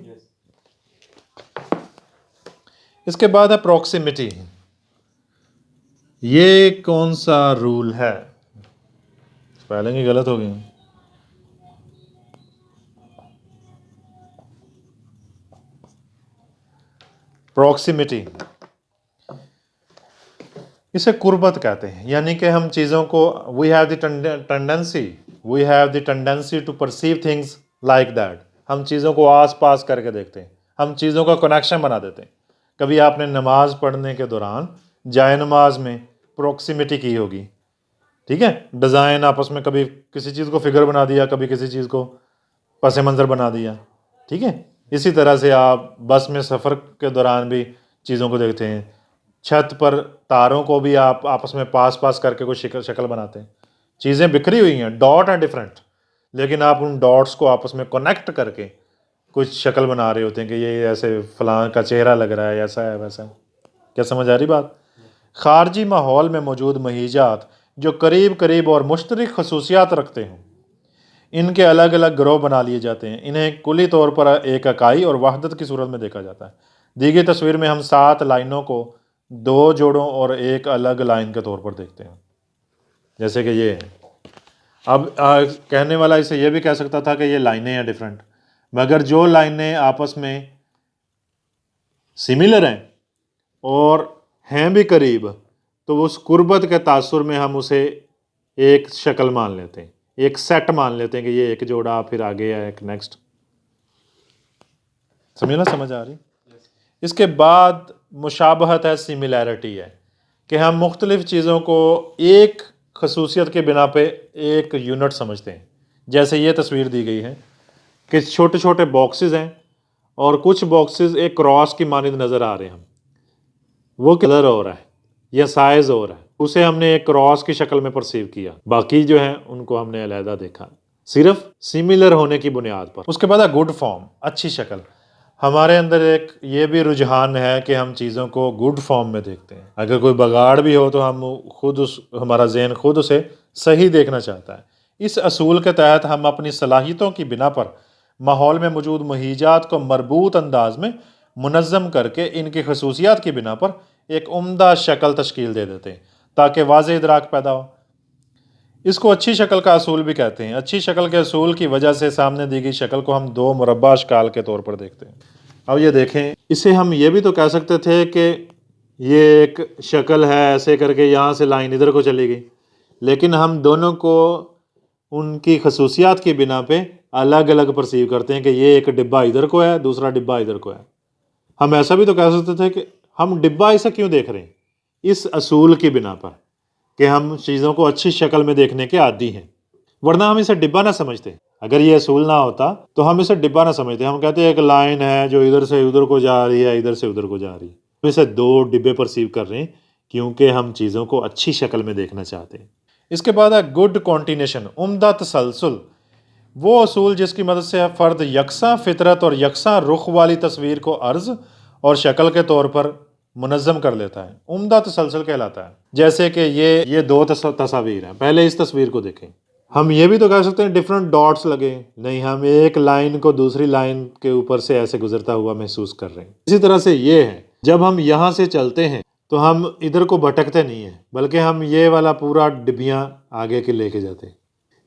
اس کے بعد ہے پروکسیمیٹی. یہ کون سا رول ہے؟ پہلے کی غلط ہو گئی. پروکسیمیٹی اسے قربت کہتے ہیں، یعنی کہ ہم چیزوں کو we have the tendency to perceive things like that. ہم چیزوں کو آس پاس کر کے دیکھتے ہیں، ہم چیزوں کا کنیکشن بنا دیتے ہیں. کبھی آپ نے نماز پڑھنے کے دوران جائے نماز میں پروکسیمیٹی کی ہوگی. ٹھیک ہے. ڈیزائن آپس میں کبھی کسی چیز کو فگر بنا دیا، کبھی کسی چیز کو پس منظر بنا دیا. ٹھیک ہے. اسی طرح سے آپ بس میں سفر کے دوران بھی چیزوں کو دیکھتے ہیں. چھت پر تاروں کو بھی آپ آپس میں پاس کر کے کوئی شکل بناتے ہیں. چیزیں بکھری ہوئی ہیں، ڈاٹ ہیں ڈفرینٹ، لیکن آپ ان ڈاٹس کو آپس میں کنیکٹ کر کے کچھ شکل بنا رہے ہوتے ہیں کہ یہ ایسے فلاں کا چہرہ لگ رہا ہے، ایسا ہے ویسا ہے. کیا سمجھ آ رہی بات؟ خارجی ماحول میں موجود مہیجات جو قریب اور مشترک خصوصیات رکھتے ہیں، ان کے الگ الگ گروہ بنا لیے جاتے ہیں. انہیں کلی طور پر ایک اکائی اور وحدت کی صورت میں دیکھا جاتا ہے. دی گئی تصویر میں ہم 7 لائنوں کو 2 جوڑوں اور ایک الگ لائن کے طور پر دیکھتے ہیں، جیسے کہ یہ ہے. اب کہنے والا اسے یہ بھی کہہ سکتا تھا کہ یہ لائنیں ہیں ڈیفرنٹ، مگر جو لائنیں آپس میں سملر ہیں اور ہیں بھی قریب، تو اس قربت کے تاثر میں ہم اسے ایک شکل مان لیتے ہیں، ایک سیٹ مان لیتے ہیں کہ یہ ایک جوڑا، پھر آگے ہے ایک نیکسٹ. سمجھ آ رہی؟ اس کے بعد مشابہت ہے، سملیرٹی ہے، کہ ہم مختلف چیزوں کو ایک خصوصیت کے بنا پہ ایک یونٹ سمجھتے ہیں. جیسے یہ تصویر دی گئی ہے کہ چھوٹے چھوٹے باکسز ہیں اور کچھ باکسز ایک کراس کی مانند نظر آ رہے ہیں. وہ کلر ہو رہا ہے یا سائز ہو رہا ہے، اسے ہم نے ایک کراس کی شکل میں پرسیو کیا. باقی جو ہیں ان کو ہم نے علیحدہ دیکھا صرف سملر ہونے کی بنیاد پر. اس کے بعد ہے گڈ فارم، اچھی شکل. ہمارے اندر ایک یہ بھی رجحان ہے کہ ہم چیزوں کو گڈ فارم میں دیکھتے ہیں. اگر کوئی بگاڑ بھی ہو تو ہم ہمارا ذہن خود اسے صحیح دیکھنا چاہتا ہے. اس اصول کے تحت ہم اپنی صلاحیتوں کی بنا پر ماحول میں موجود مہیجات کو مربوط انداز میں منظم کر کے ان کی خصوصیات کی بنا پر ایک عمدہ شکل تشکیل دے دیتے ہیں تاکہ واضح ادراک پیدا ہو. اس کو اچھی شکل کا اصول بھی کہتے ہیں. اچھی شکل کے اصول کی وجہ سے سامنے دی گئی شکل کو ہم 2 مربع اشکال کے طور پر دیکھتے ہیں. اب یہ دیکھیں، اسے ہم یہ بھی تو کہہ سکتے تھے کہ یہ ایک شکل ہے، ایسے کر کے یہاں سے لائن ادھر کو چلی گئی، لیکن ہم دونوں کو ان کی خصوصیات کی بنا پہ الگ الگ پرسیو کرتے ہیں کہ یہ ایک ڈبہ ادھر کو ہے، دوسرا ڈبہ ادھر کو ہے. ہم ایسا بھی تو کہہ سکتے تھے کہ ہم ڈبہ ایسا کیوں دیکھ رہے ہیں، اس اصول کی بنا پر کہ ہم چیزوں کو اچھی شکل میں دیکھنے کے عادی ہیں، ورنہ ہم اسے ڈبہ نہ سمجھتے. اگر یہ اصول نہ ہوتا تو ہم اسے ڈبہ نہ سمجھتے. ہم کہتے ہیں ایک لائن ہے جو ادھر سے ادھر کو جا رہی ہے، ادھر سے ادھر کو جا رہی ہے. ہم اسے 2 ڈبے پرسیو کر رہے ہیں کیونکہ ہم چیزوں کو اچھی شکل میں دیکھنا چاہتے ہیں. اس کے بعد ہے گڈ کانٹینیشن، عمدہ تسلسل. وہ اصول جس کی مدد سے فرد یکساں فطرت اور یکساں رخ والی تصویر کو عرض اور شکل کے طور پر منظم کر لیتا ہے، عمدہ تسلسل کہلاتا ہے. جیسے کہ یہ 2 تصاویر ہیں. پہلے اس تصویر کو دیکھیں. ہم یہ بھی تو کہہ سکتے ہیں ڈفرینٹ ڈاٹس لگے، نہیں، ہم ایک لائن کو دوسری لائن کے اوپر سے ایسے گزرتا ہوا محسوس کر رہے ہیں. اسی طرح سے یہ ہے جب ہم یہاں سے چلتے ہیں تو ہم ادھر کو بھٹکتے نہیں ہیں، بلکہ ہم یہ والا پورا ڈبیاں آگے کے لے کے جاتے ہیں۔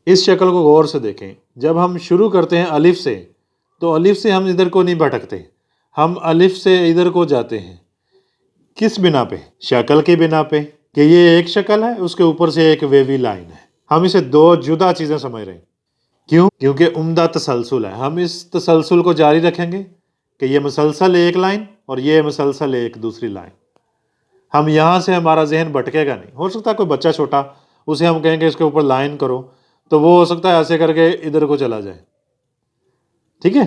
اس شکل کو غور سے دیکھیں، جب ہم شروع کرتے ہیں الف سے تو الف سے ہم ادھر کو نہیں بھٹکتے، ہم الف سے ادھر کو جاتے ہیں۔ کس بنا پہ؟ شکل کی بنا پہ کہ یہ ایک شکل ہے، اس کے اوپر سے ایک ویوی لائن ہے۔ ہم اسے دو جدا چیزیں سمجھ رہے ہیں۔ کیوں؟ کیونکہ عمدہ تسلسل ہے۔ ہم اس تسلسل کو جاری رکھیں گے کہ یہ مسلسل ایک لائن اور یہ مسلسل ایک دوسری لائن۔ ہم یہاں سے ہمارا ذہن بھٹکے گا نہیں۔ ہو سکتا ہے کوئی بچہ چھوٹا، اسے ہم کہیں گے اس کے اوپر لائن کرو، تو وہ ہو سکتا ہے ایسے کر کے ادھر کو چلا جائے، ٹھیک ہے،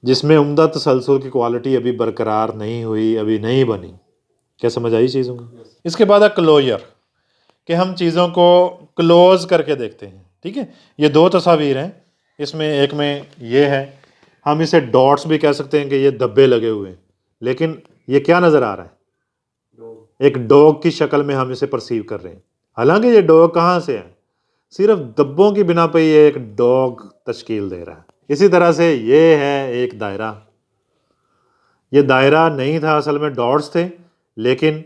جس میں عمدہ تسلسل کی کوالٹی ابھی برقرار نہیں ہوئی، ابھی نہیں بنی۔ کیا سمجھ آئی چیزوں کو؟ اس کے بعد ہے کلوجر، کہ ہم چیزوں کو کلوز کر کے دیکھتے ہیں، ٹھیک ہے۔ یہ دو تصاویر ہیں، اس میں ایک میں یہ ہے، ہم اسے ڈاٹس بھی کہہ سکتے ہیں کہ یہ دبے لگے ہوئے ہیں، لیکن یہ کیا نظر آ رہا ہے؟ ایک ڈوگ کی شکل میں ہم اسے پرسیو کر رہے ہیں، حالانکہ یہ ڈوگ کہاں سے ہے؟ صرف دبوں کی بنا پہ یہ ایک ڈوگ تشکیل دے رہا ہے۔ اسی طرح سے یہ ہے ایک دائرہ، یہ دائرہ نہیں تھا، اصل میں ڈاٹس تھے، لیکن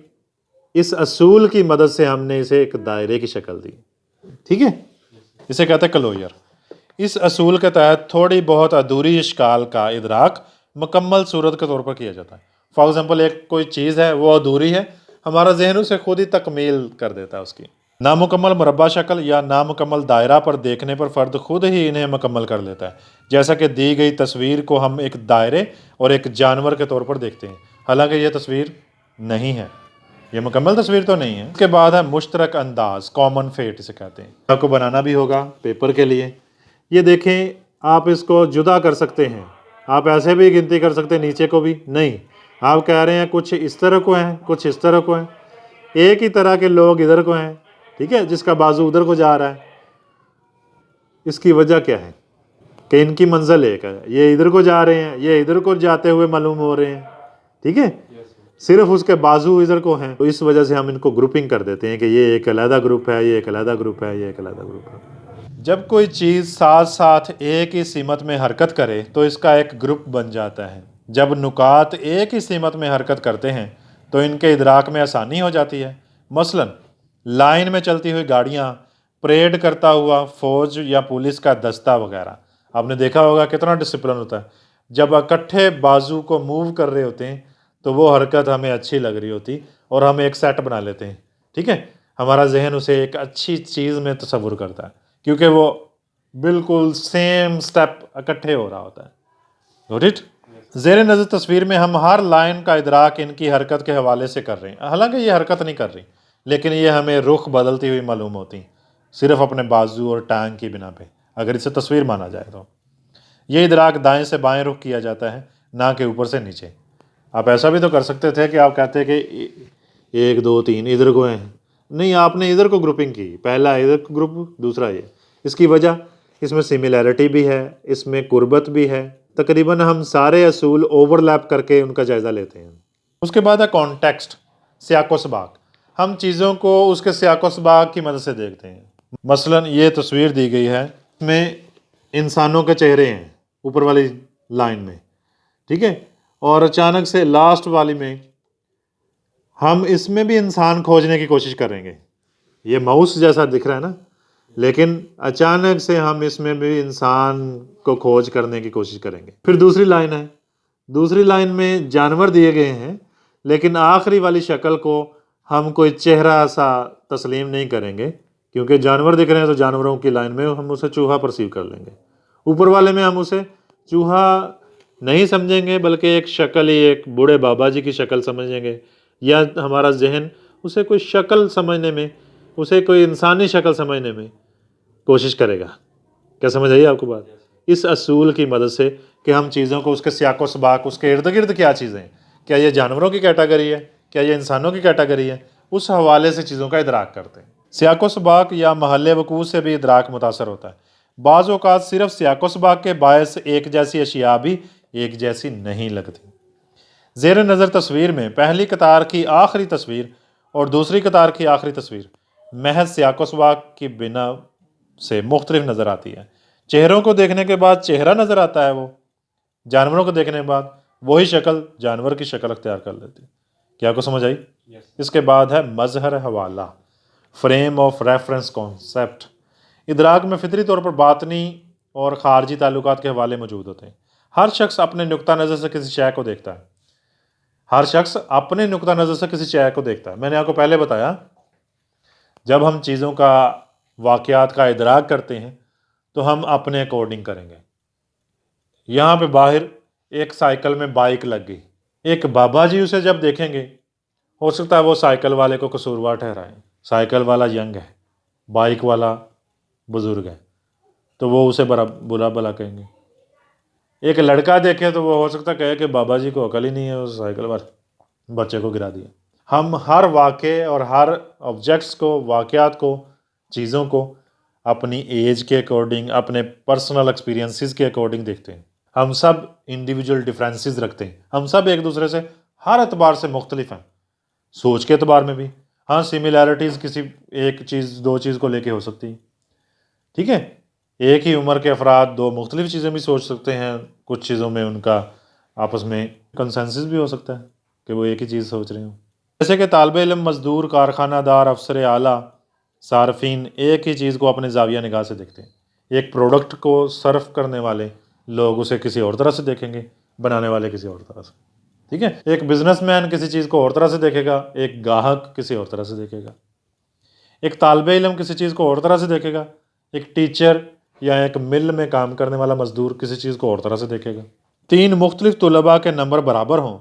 اس اصول کی مدد سے ہم نے اسے ایک دائرے کی شکل دی، ٹھیک ہے۔ اسے کہتے ہیں کلوجر۔ اس اصول کے تحت تھوڑی بہت ادھوری اشکال کا ادراک مکمل صورت کے طور پر کیا جاتا ہے۔ فار ایگزامپل ایک کوئی چیز ہے، وہ ادھوری ہے، ہمارا ذہن اسے خود ہی تکمیل کر دیتا ہے اس کی۔ نامکمل مربع شکل یا نامکمل دائرہ پر دیکھنے پر فرد خود ہی انہیں مکمل کر لیتا ہے، جیسا کہ دی گئی تصویر کو ہم ایک دائرے اور ایک جانور کے طور پر دیکھتے ہیں، حالانکہ یہ تصویر نہیں ہے، یہ مکمل تصویر تو نہیں ہے۔ اس کے بعد ہے مشترک انداز، کامن فیٹ اسے کہتے ہیں۔ آپ کو بنانا بھی ہوگا پیپر کے لیے۔ یہ دیکھیں، آپ اس کو جدا کر سکتے ہیں، آپ ایسے بھی گنتی کر سکتے ہیں، نیچے کو بھی نہیں۔ آپ کہہ رہے ہیں کچھ اس طرح کو ہیں، کچھ اس طرح کو ہیں، ایک ہی طرح کے لوگ ادھر کو ہیں، ٹھیک ہے، جس کا بازو ادھر کو جا رہا ہے۔ اس کی وجہ کیا ہے؟ کہ ان کی منزل ایک ہے، یہ ادھر کو جا رہے ہیں، یہ ادھر کو جاتے ہوئے معلوم ہو رہے ہیں، ٹھیک ہے، صرف اس کے بازو ادھر کو ہیں، تو اس وجہ سے ہم ان کو گروپنگ کر دیتے ہیں کہ یہ ایک علیحدہ گروپ ہے، یہ ایک علیحدہ گروپ ہے، یہ ایک علیحدہ گروپ ہے۔ جب کوئی چیز ساتھ ساتھ ایک ہی سمت میں حرکت کرے تو اس کا ایک گروپ بن جاتا ہے۔ جب نکات ایک ہی سمت میں حرکت کرتے ہیں تو ان کے ادراک میں آسانی ہو جاتی ہے۔ مثلاً لائن میں چلتی ہوئی گاڑیاں، پریڈ کرتا ہوا فوج یا پولیس کا دستہ وغیرہ۔ آپ نے دیکھا ہوگا کتنا ڈسپلن ہوتا ہے۔ جب اکٹھے بازو کو موو کر رہے ہوتے ہیں تو وہ حرکت ہمیں اچھی لگ رہی ہوتی اور ہم ایک سیٹ بنا لیتے ہیں، ٹھیک ہے، ہمارا ذہن اسے ایک اچھی چیز میں تصور کرتا ہے، کیونکہ وہ بالکل سیم سٹیپ اکٹھے ہو رہا ہوتا ہے۔ Got it? زیر نظر تصویر میں ہم ہر لائن کا ادراک ان کی حرکت کے حوالے سے کر رہے ہیں، حالانکہ یہ حرکت نہیں کر رہی، لیکن یہ ہمیں رخ بدلتی ہوئی معلوم ہوتی ہیں، صرف اپنے بازو اور ٹانگ کی بنا پہ، اگر اسے تصویر مانا جائے تو۔ یہ ادراک دائیں سے بائیں رخ کیا جاتا ہے، نہ کہ اوپر سے نیچے۔ آپ ایسا بھی تو کر سکتے تھے کہ آپ کہتے کہ 1 2 3 ادھر کو ہیں، نہیں، آپ نے ادھر کو گروپنگ کی، پہلا ادھر کو گروپ، دوسرا یہ۔ اس کی وجہ، اس میں سملیرٹی بھی ہے، اس میں قربت بھی ہے، تقریباً ہم سارے اصول اوور لیپ کر کے ان کا جائزہ لیتے ہیں۔ اس کے بعد ہے کانٹیکسٹ، سیاق و سباق۔ ہم چیزوں کو اس کے سیاق و سباق کی مدد سے دیکھتے ہیں۔ مثلاً یہ تصویر دی گئی ہے، اس میں انسانوں کے چہرے ہیں اوپر والی لائن میں، ٹھیک ہے، اور اچانک سے لاسٹ والی میں ہم اس میں بھی انسان کھوجنے کی کوشش کریں گے۔ یہ ماؤس جیسا دکھ رہا ہے نا، لیکن اچانک سے ہم اس میں بھی انسان کو کھوج کرنے کی کوشش کریں گے۔ پھر دوسری لائن ہے، دوسری لائن میں جانور دیے گئے ہیں، لیکن آخری والی شکل کو ہم کوئی چہرہ سا تسلیم نہیں کریں گے، کیونکہ جانور دکھ رہے ہیں تو جانوروں کی لائن میں ہم اسے چوہا پرسیو کر لیں گے۔ اوپر والے میں ہم اسے چوہا نہیں سمجھیں گے، بلکہ ایک شکل ہی، ایک بوڑھے بابا جی کی شکل سمجھیں گے، یا ہمارا ذہن اسے کوئی شکل سمجھنے میں، اسے کوئی انسانی شکل سمجھنے میں کوشش کرے گا۔ کیا سمجھ آئی آپ کو بات؟ اس اصول کی مدد سے کہ ہم چیزوں کو اس کے سیاق و سباق، اس کے ارد گرد کیا چیزیں ہیں، کیا یہ جانوروں کی کیٹاگری ہے، کیا یہ انسانوں کی کیٹاگری ہے، اس حوالے سے چیزوں کا ادراک کرتے ہیں۔ سیاق و سباق یا محل وقوع سے بھی ادراک متاثر ہوتا ہے۔ بعض اوقات صرف سیاق و سباق کے باعث ایک جیسی اشیاء بھی ایک جیسی نہیں لگتی۔ زیر نظر تصویر میں پہلی قطار کی آخری تصویر اور دوسری قطار کی آخری تصویر محض سیاق و سباق کی بنا سے مختلف نظر آتی ہے۔ چہروں کو دیکھنے کے بعد چہرہ نظر آتا ہے، وہ جانوروں کو دیکھنے کے بعد وہی شکل جانور کی شکل اختیار کر لیتی. کیا کو سمجھ آئی؟ اس کے بعد ہے مظہر حوالہ، فریم آف ریفرنس کانسیپٹ. ادراک میں فطری طور پر باطنی اور خارجی تعلقات کے حوالے موجود ہوتے ہیں. ہر شخص اپنے نقطہ نظر سے کسی شے کو دیکھتا ہے. ہر شخص اپنے نقطہ نظر سے کسی شے کو دیکھتا ہے. میں نے آپ کو پہلے بتایا جب ہم چیزوں کا واقعات کا ادراک کرتے ہیں تو ہم اپنے اکارڈنگ کریں گے. یہاں پہ باہر ایک سائیکل میں بائک لگ گئی، ایک بابا جی اسے جب دیکھیں گے ہو سکتا ہے وہ سائیکل والے کو قصوروار ٹھہرائیں. سائیکل والا ینگ ہے، بائک والا بزرگ ہے، تو وہ اسے برا بلا کہیں گے. ایک لڑکا دیکھے تو وہ ہو سکتا ہے کہے کہ بابا جی کو عقل ہی نہیں ہے، اس سائیکل والے بچے کو گرا دیا. ہم ہر واقعے اور ہر آبجیکٹس کو، واقعات کو، چیزوں کو اپنی ایج کے اکارڈنگ، اپنے پرسنل ایکسپیرینسز کے اکارڈنگ دیکھتے ہیں. ہم سب انڈیویجول ڈفرینسز رکھتے ہیں. ہم سب ایک دوسرے سے ہر اعتبار سے مختلف ہیں. سوچ کے اعتبار میں بھی ہاں سملیرٹیز کسی ایک چیز دو چیز کو لے کے ہو سکتی ہے. ٹھیک ہے، ایک ہی عمر کے افراد دو مختلف چیزیں بھی سوچ سکتے ہیں. کچھ چیزوں میں ان کا آپس میں کنسنسس بھی ہو سکتا ہے کہ وہ ایک ہی چیز سوچ رہے ہوں. جیسے کہ طالب علم، مزدور، کارخانہ دار، افسر اعلیٰ، صارفین ایک ہی چیز کو اپنے زاویہ نگاہ سے دیکھتے ہیں. ایک پروڈکٹ کو صرف کرنے والے لوگ اسے کسی اور طرح سے دیکھیں گے، بنانے والے کسی اور طرح سے. ٹھیک ہے، ایک بزنس مین کسی چیز کو اور طرح سے دیکھے گا، ایک گاہک کسی اور طرح سے دیکھے گا. ایک طالب علم کسی چیز کو اور طرح سے دیکھے گا، ایک ٹیچر یا ایک مل میں کام کرنے والا مزدور کسی چیز کو اور طرح سے دیکھے گا. تین مختلف طلباء کے نمبر برابر ہوں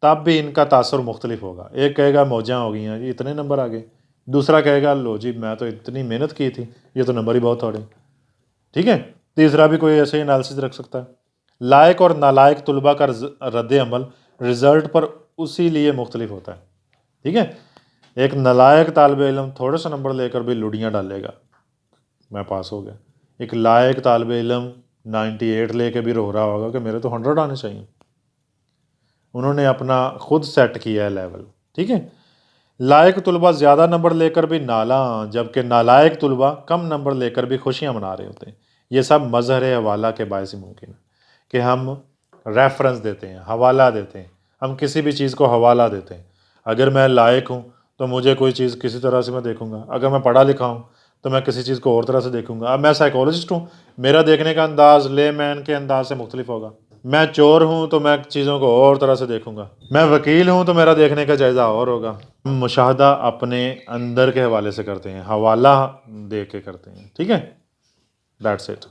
تب بھی ان کا تاثر مختلف ہوگا. ایک کہے گا موجاں ہو گئی ہیں جی، اتنے نمبر آ گئے. دوسرا کہے گا لو جی میں تو اتنی محنت کی تھی، یہ تو نمبر ہی بہت تھوڑے. ٹھیک ہے، تیسرا بھی کوئی ایسے ہی انالیسس رکھ سکتا ہے. لائق اور نالائق طلباء کا رد عمل رزلٹ پر اسی لیے مختلف ہوتا ہے. ٹھیک ہے، ایک نالائق طالب علم تھوڑے سے نمبر لے کر بھی لڑیاں ڈالے گا میں پاس ہو گیا. ایک لائق طالب علم 98 لے کے بھی رو رہا ہوگا کہ میرے تو 100 آنے چاہیے. انہوں نے اپنا خود سیٹ کیا ہے لیول. ٹھیک ہے، لائق طلباء زیادہ نمبر لے کر بھی نالاں، جبکہ نالائق طلباء کم نمبر لے کر بھی خوشیاں منا رہے ہوتے ہیں. یہ سب مظہر حوالہ کے باعث ہی ممکن ہے کہ ہم ریفرنس دیتے ہیں، حوالہ دیتے ہیں. ہم کسی بھی چیز کو حوالہ دیتے ہیں. اگر میں لائق ہوں تو مجھے کوئی چیز کسی طرح سے میں دیکھوں گا. اگر میں پڑھا لکھا ہوں تو میں کسی چیز کو اور طرح سے دیکھوں گا. اب میں سائیکالوجسٹ ہوں، میرا دیکھنے کا انداز لے مین کے انداز سے مختلف ہوگا. میں چور ہوں تو میں چیزوں کو اور طرح سے دیکھوں گا. میں وکیل ہوں تو میرا دیکھنے کا جائزہ اور ہوگا. ہم مشاہدہ اپنے اندر کے حوالے سے کرتے ہیں، حوالہ دے کے کرتے ہیں. ٹھیک ہے، دیٹس اٹ.